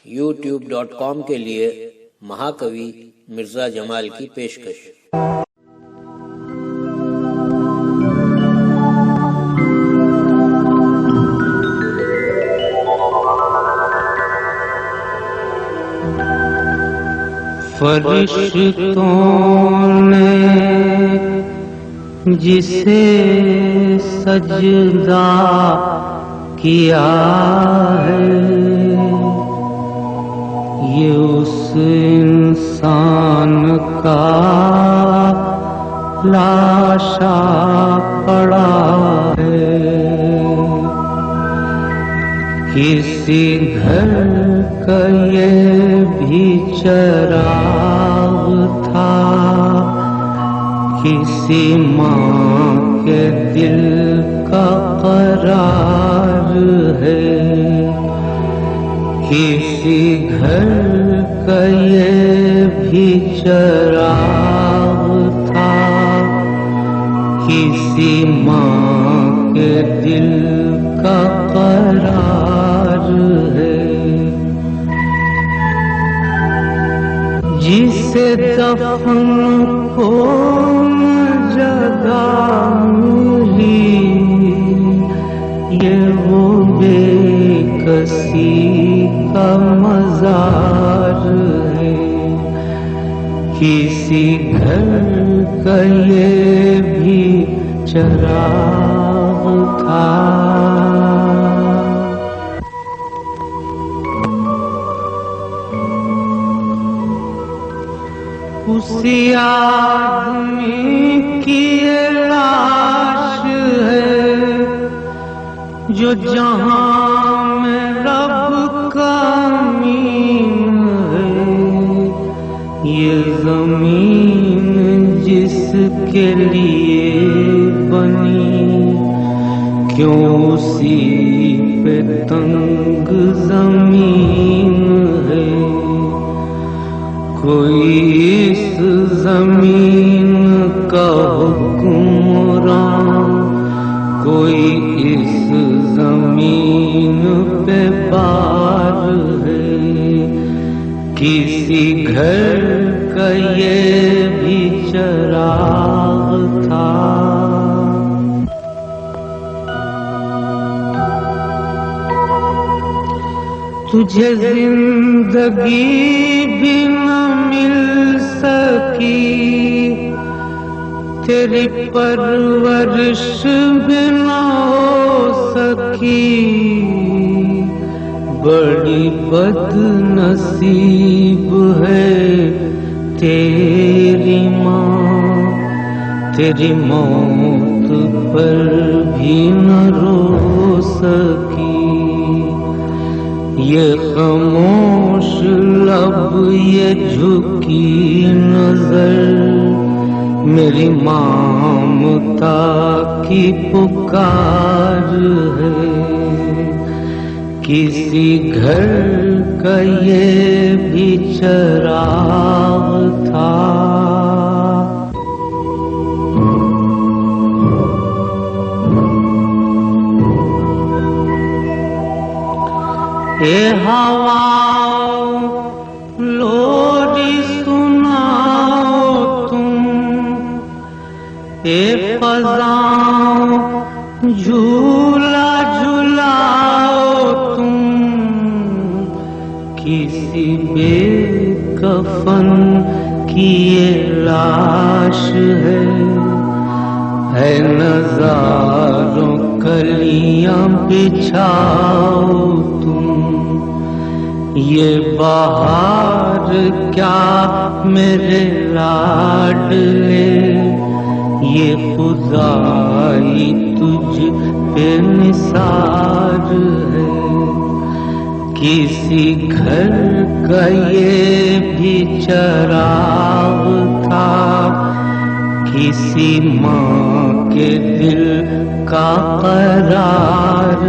youtube.com के लिए महाकवि मिर्जा जमाल की पेशकश। फरिश्तों ने जिसे सजदा किया है, ये उस इंसान का लाशा पड़ा है। किसी घर का ये भी चराग था, किसी माँ के दिल का करार है। किसी घर का ये भी चराग था, किसी माँ के दिल का करार है। जिसे दफन को जगह मिली, ये वो बेकसी का मजार है। किसी घर का ये भी चराग था। उसी आदमी की ये लाश है जो जहां में रब का मीन है। ये जमीन जिसके लिए बनी, क्यों उसी पे तंग जमीन है। कोई इस जमीन का हुक्मरान, कोई इस जमीन पे बार है। किसी घर का ये भी चराग था। तुझे जिंदगी भी न मिल सकी, तेरी परवरिश भी न हो सकी। बड़ी बदनसीब है तेरी माँ, तेरी मौत पर भी न रो सकी। ये खामोश लब, ये झुकी नजर, मेरी ममता की पुकार है। किसी घर का ये भी चराग था। ए हवाओ लोरी सुनाओ तुम, ए फज़ाओ झूला झुलाओ तुम। किसी बेकफन की ये लाश है नज़ारों कलियां बिछाओ तुम। ये बहार क्या मेरे लाडले, ये खुदाई तुझ पे निसार है। किसी घर का ये भी चराग था, किसी माँ के दिल का करार